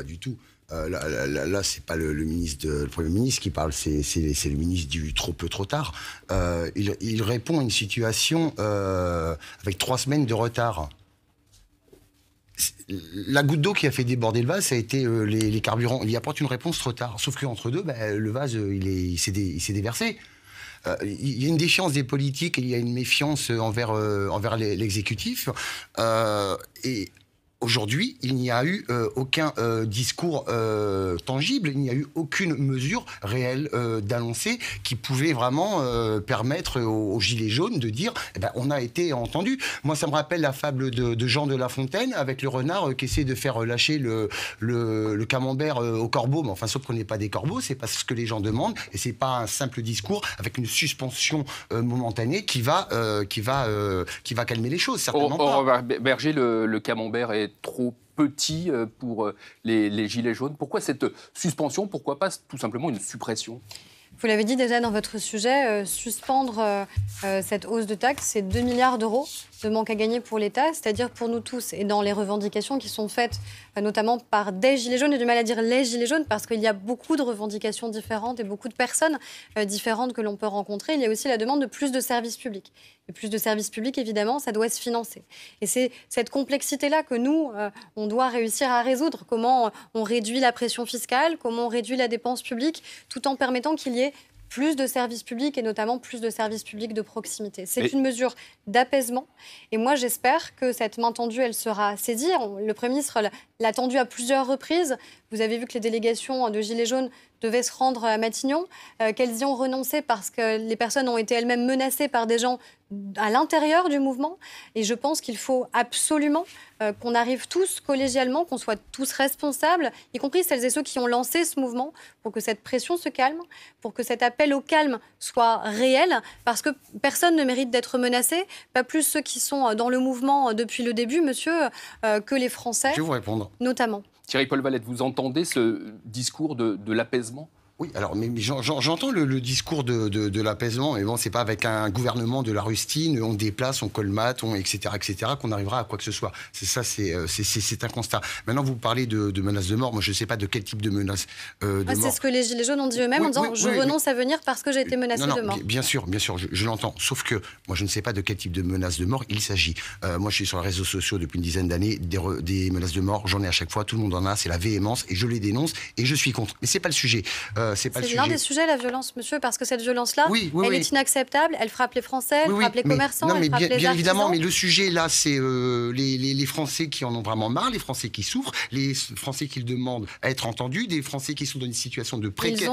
pas du tout. Là, c'est pas le Premier ministre qui parle, c'est le ministre du trop peu, trop tard. Il répond à une situation avec 3 semaines de retard. La goutte d'eau qui a fait déborder le vase, ça a été les carburants. Il y apporte une réponse trop tard. Sauf qu'entre deux, le vase, il s'est déversé. Il y a une défiance des politiques, il y a une méfiance envers l'exécutif. Et aujourd'hui, il n'y a eu aucun discours tangible, il n'y a eu aucune mesure réelle d'annoncer qui pouvait vraiment permettre aux Gilets jaunes de dire on a été entendu. Moi, ça me rappelle la fable de Jean de La Fontaine avec le renard qui essaie de faire lâcher le camembert au corbeau. Mais enfin, sauf qu'on n'est pas des corbeaux, c'est pas ce que les gens demandent et c'est pas un simple discours avec une suspension momentanée qui va calmer les choses, certainement pas. Berger, le camembert est trop petit pour les Gilets jaunes. Pourquoi cette suspension? Pourquoi pas tout simplement une suppression? Vous l'avez dit déjà dans votre sujet, suspendre cette hausse de taxes, c'est 2 milliards d'euros de manque à gagner pour l'État, c'est-à-dire pour nous tous. Et dans les revendications qui sont faites notamment par des Gilets jaunes, j'ai du mal à dire les Gilets jaunes parce qu'il y a beaucoup de revendications différentes et beaucoup de personnes différentes que l'on peut rencontrer. Il y a aussi la demande de plus de services publics. Et plus de services publics, évidemment, ça doit se financer. Et c'est cette complexité-là que nous, on doit réussir à résoudre. Comment on réduit la pression fiscale, comment on réduit la dépense publique, tout en permettant qu'il y ait plus de services publics et notamment plus de services publics de proximité. C'est une mesure d'apaisement. Et moi, j'espère que cette main tendue, elle sera saisie. Le Premier ministre l'a tendue à plusieurs reprises. Vous avez vu que les délégations de Gilets jaunes devaient se rendre à Matignon, qu'elles y ont renoncé parce que les personnes ont été elles-mêmes menacées par des gens à l'intérieur du mouvement. Et je pense qu'il faut absolument qu'on arrive tous collégialement, qu'on soit tous responsables, y compris celles et ceux qui ont lancé ce mouvement, pour que cette pression se calme, pour que cet appel au calme soit réel, parce que personne ne mérite d'être menacé, pas plus ceux qui sont dans le mouvement depuis le début, monsieur, que les Français. Je vais vous répondre. Notamment. Thierry-Paul Valette, vous entendez ce discours de l'apaisement ? Oui, alors mais j'entends le discours de l'apaisement, mais bon, c'est pas avec un gouvernement de la rustine, on déplace, on colmate, etc., qu'on arrivera à quoi que ce soit. C'est un constat. Maintenant, vous parlez de menaces de mort. Moi, je ne sais pas de quel type de menaces de mort. C'est ce que les Gilets jaunes ont dit eux-mêmes en disant je renonce à venir parce que j'ai été menacé de mort. Bien sûr, je l'entends. Sauf que moi, je ne sais pas de quel type de menaces de mort il s'agit. Moi, je suis sur les réseaux sociaux depuis une dizaine d'années. Des menaces de mort, j'en ai à chaque fois. Tout le monde en a. C'est la véhémence et je les dénonce et je suis contre. Mais c'est pas le sujet. C'est l'un des sujets, la violence, monsieur, parce que cette violence-là, elle est inacceptable, elle frappe les Français, elle frappe les commerçants, elle frappe les artisans. Bien évidemment, mais le sujet, là, c'est les Français qui en ont vraiment marre, les Français qui souffrent, les Français qui demandent à être entendus, des Français qui sont dans une situation de précarité.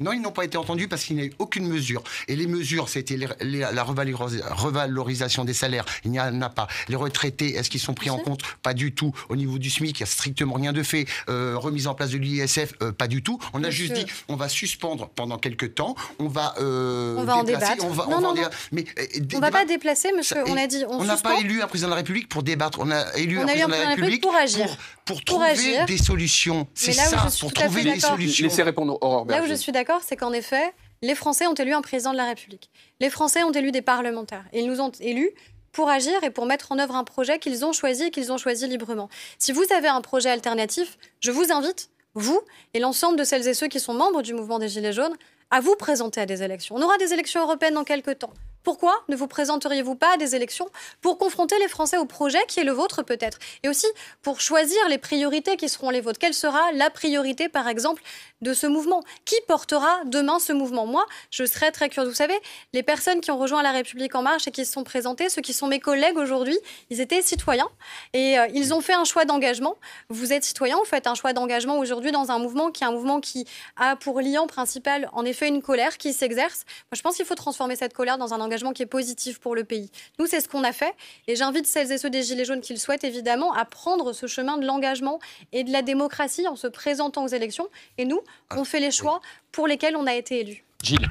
Non, ils n'ont pas été entendus parce qu'il n'y a eu aucune mesure. Et les mesures, c'était la revalorisation des salaires, il n'y en a pas. Les retraités, est-ce qu'ils sont pris en compte? Pas du tout. Au niveau du SMIC, il n'y a strictement rien de fait. Remise en place de l'ISF, pas du tout. On a juste dit on va suspendre pendant quelques temps, on va en débattre. On va pas déplacer, monsieur. On a dit on n'a pas élu un président de la République pour débattre. On a élu un président de la République pour agir. Pour trouver des solutions. C'est ça, pour trouver des solutions. Laissez répondre Aurore Berger. Là où je suis d'accord, c'est qu'en effet, les Français ont élu un président de la République. Les Français ont élu des parlementaires. Et ils nous ont élus pour agir et pour mettre en œuvre un projet qu'ils ont choisi et qu'ils ont choisi librement. Si vous avez un projet alternatif, je vous invite, vous et l'ensemble de celles et ceux qui sont membres du mouvement des Gilets jaunes, à vous présenter à des élections. On aura des élections européennes dans quelques temps. Pourquoi ne vous présenteriez-vous pas à des élections pour confronter les Français au projet qui est le vôtre peut-être? Et aussi pour choisir les priorités qui seront les vôtres. Quelle sera la priorité, par exemple, de ce mouvement? Qui portera demain ce mouvement? Moi, je serais très curieuse. Vous savez, les personnes qui ont rejoint La République En Marche et qui se sont présentées, ceux qui sont mes collègues aujourd'hui, ils étaient citoyens et ils ont fait un choix d'engagement. Vous êtes citoyen, vous faites un choix d'engagement aujourd'hui dans un mouvement qui a pour liant principal, en effet, une colère qui s'exerce. Moi, je pense qu'il faut transformer cette colère dans un engagement qui est positif pour le pays. Nous, c'est ce qu'on a fait. Et j'invite celles et ceux des Gilets jaunes qui le souhaitent, évidemment, à prendre ce chemin de l'engagement et de la démocratie en se présentant aux élections. Et nous, on fait les choix pour lesquels on a été élus. Gilles.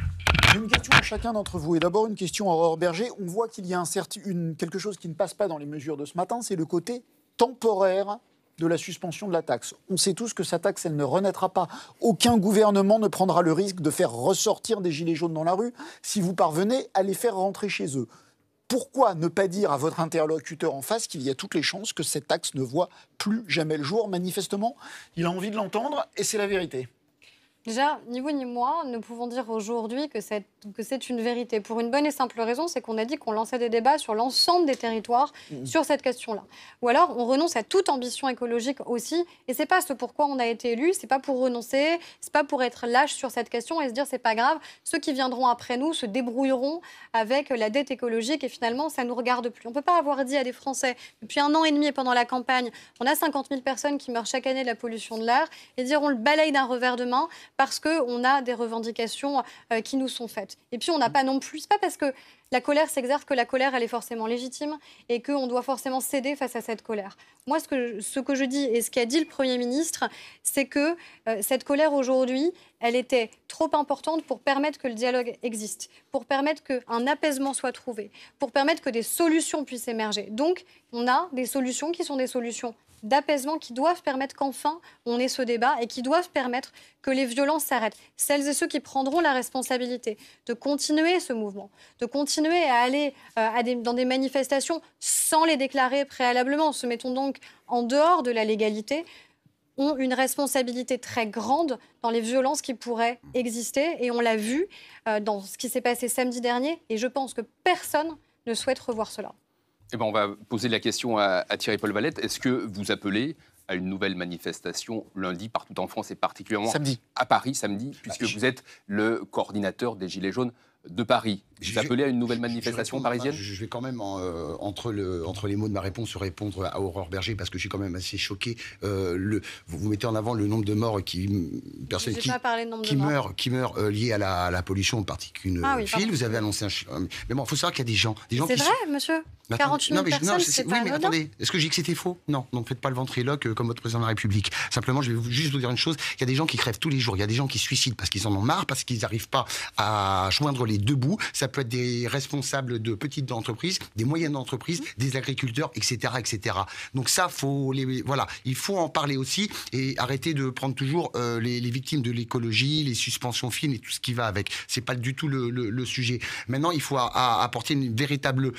J'ai une question à chacun d'entre vous. Et d'abord, une question à Aurore Berger. On voit qu'il y a quelque chose qui ne passe pas dans les mesures de ce matin, c'est le côté temporaire de la suspension de la taxe. On sait tous que sa taxe, elle ne renaîtra pas. Aucun gouvernement ne prendra le risque de faire ressortir des gilets jaunes dans la rue si vous parvenez à les faire rentrer chez eux. Pourquoi ne pas dire à votre interlocuteur en face qu'il y a toutes les chances que cette taxe ne voit plus jamais le jour? Manifestement, il a envie de l'entendre et c'est la vérité. Déjà, ni vous ni moi ne pouvons dire aujourd'hui que c'est une vérité. Pour une bonne et simple raison, c'est qu'on a dit qu'on lançait des débats sur l'ensemble des territoires sur cette question-là. Ou alors, on renonce à toute ambition écologique aussi. Et c'est pas ce pourquoi on a été élu. C'est pas pour renoncer. C'est pas pour être lâche sur cette question et se dire c'est pas grave. Ceux qui viendront après nous se débrouilleront avec la dette écologique et finalement, ça nous regarde plus. On peut pas avoir dit à des Français depuis 1 an et demi et pendant la campagne, on a 50 000 personnes qui meurent chaque année de la pollution de l'air et dire on le balaye d'un revers de main parce qu'on a des revendications qui nous sont faites. Et puis, on n'a pas non plus... C'est pas parce que la colère s'exerce que la colère, elle est forcément légitime et qu'on doit forcément céder face à cette colère. Moi, ce que je dis et ce qu'a dit le Premier ministre, c'est que cette colère, aujourd'hui, elle était trop importante pour permettre que le dialogue existe, pour permettre qu'un apaisement soit trouvé, pour permettre que des solutions puissent émerger. Donc, on a des solutions qui sont des solutions d'apaisement qui doivent permettre qu'enfin on ait ce débat et qui doivent permettre que les violences s'arrêtent. Celles et ceux qui prendront la responsabilité de continuer ce mouvement, de continuer à aller dans des manifestations sans les déclarer préalablement, se mettons donc en dehors de la légalité, ont une responsabilité très grande dans les violences qui pourraient exister. Et on l'a vu dans ce qui s'est passé samedi dernier. Et je pense que personne ne souhaite revoir cela. Eh ben, on va poser la question à Thierry-Paul Valette. Est-ce que vous appelez à une nouvelle manifestation lundi partout en France et particulièrement samedi. À Paris samedi, puisque vous êtes le coordinateur des Gilets jaunes de Paris. Vous appelez à une nouvelle manifestation parisienne? Je vais quand même, entre les mots de ma réponse, répondre à Aurore Berger, parce que je suis quand même assez choqué. Vous mettez en avant le nombre de morts personnes qui meurent liées à la pollution de particules fines. Vous avez annoncé mais bon, il faut savoir qu'il y a des gens c'est qui... vrai, monsieur. 48 000 personnes, c'est pas anodin. Attendez, est-ce que j'ai dit que c'était faux? Non, ne faites pas le ventriloque comme votre président de la République. Simplement, je vais juste vous dire une chose. Il y a des gens qui crèvent tous les jours. Il y a des gens qui se suicident parce qu'ils en ont marre, parce qu'ils n'arrivent pas à joindre les deux bouts. Ça peut être des responsables de petites entreprises, des moyennes entreprises, des agriculteurs, etc., etc. Donc ça, il faut en parler aussi et arrêter de prendre toujours les victimes de l'écologie, les suspensions fines et tout ce qui va avec. C'est pas du tout le sujet. Maintenant, il faut apporter une véritable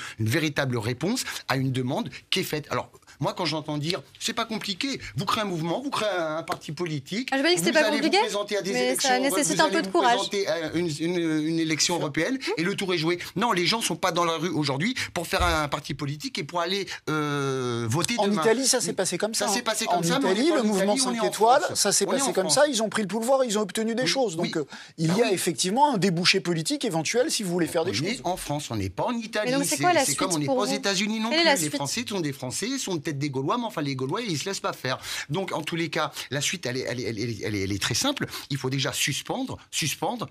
réponse à une demande qui est faite. Alors, moi, quand j'entends dire, c'est pas compliqué, vous créez un mouvement, vous créez un parti politique, je veux dire que c'est pas compliqué, vous présenter à des élections, ça nécessite un peu de courage. Vous présenter à une élection européenne et le tour est joué. Non, les gens sont pas dans la rue aujourd'hui pour faire un parti politique et pour aller voter demain. En Italie, ça s'est passé comme ça. Ça s'est passé comme ça. En Italie, le mouvement 5 étoiles, ça s'est passé comme ça. Ils ont pris le pouvoir, ils ont obtenu des choses. Donc, il y a effectivement un débouché politique éventuel si vous voulez faire des choses. On est en France, on n'est pas en Italie. C'est comme on n'est pas aux États-Unis non plus. Les Français sont des Français, sont peut-être des Gaulois, mais enfin les Gaulois, ils se laissent pas faire. Donc, en tous les cas, la suite, elle est très simple. Il faut déjà suspendre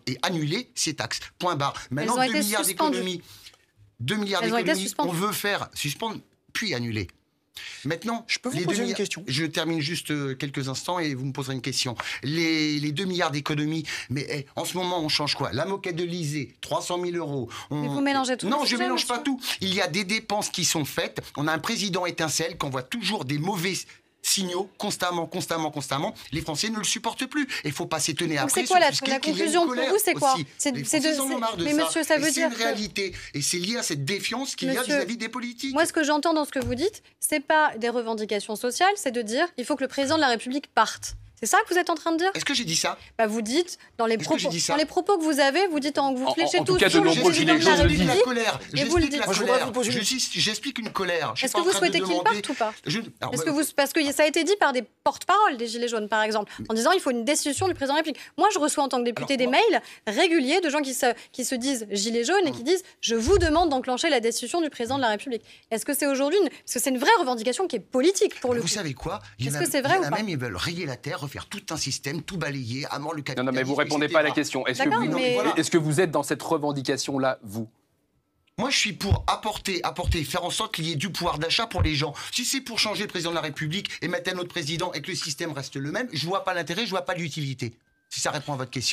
et annuler ces taxes. Point barre. Maintenant, 2 milliards d'économies. 2 milliards d'économies, on veut faire suspendre, puis annuler. Maintenant, je peux vous poser une question. Je termine juste quelques instants et vous me poserez une question. Les 2 milliards d'économies, mais en ce moment, on change quoi? La moquette de l'Élysée, 300 000 euros. Mais vous mélangez tout. Non, je ne mélange pas tout. Il y a des dépenses qui sont faites. On a un président étincelle qu'on voit toujours des mauvais signaux constamment. Les Français ne le supportent plus. Il ne faut pas s'étonner après. C'est quoi la conclusion pour vous? C'est quoi? Mais monsieur, ça veut dire. C'est une réalité. Et c'est lié à cette défiance qu'il y a vis-à-vis des politiques. Moi, ce que j'entends dans ce que vous dites, ce n'est pas des revendications sociales, c'est de dire il faut que le président de la République parte. C'est ça que vous êtes en train de dire? Est-ce que j'ai dit ça? Vous dites, dans les propos que vous avez, vous dites vous fléchez tout sur le président de la République. La colère. J'explique une colère. Est-ce que vous souhaitez qu'il parte ou pas? Parce que ça a été dit par des porte-paroles des Gilets jaunes, par exemple, en disant il faut une destitution du président de la République. Moi, je reçois en tant que député des mails réguliers de gens qui se disent Gilets jaunes et qui disent je vous demande d'enclencher la destitution du président de la République. Est-ce que c'est aujourd'hui parce que c'est une vraie revendication qui est politique pour le coup. Vous savez quoi? Est-ce que c'est vrai ou pas? Même ils veulent rayer la terre, refaire tout un système, tout balayer, à mort le capitalisme. Non, mais vous répondez pas à la question. Est-ce que vous êtes dans cette revendication-là, vous? Moi, je suis pour apporter, faire en sorte qu'il y ait du pouvoir d'achat pour les gens. Si c'est pour changer le président de la République et mettre un autre président et que le système reste le même, je vois pas l'intérêt, je vois pas l'utilité. Si ça répond à votre question.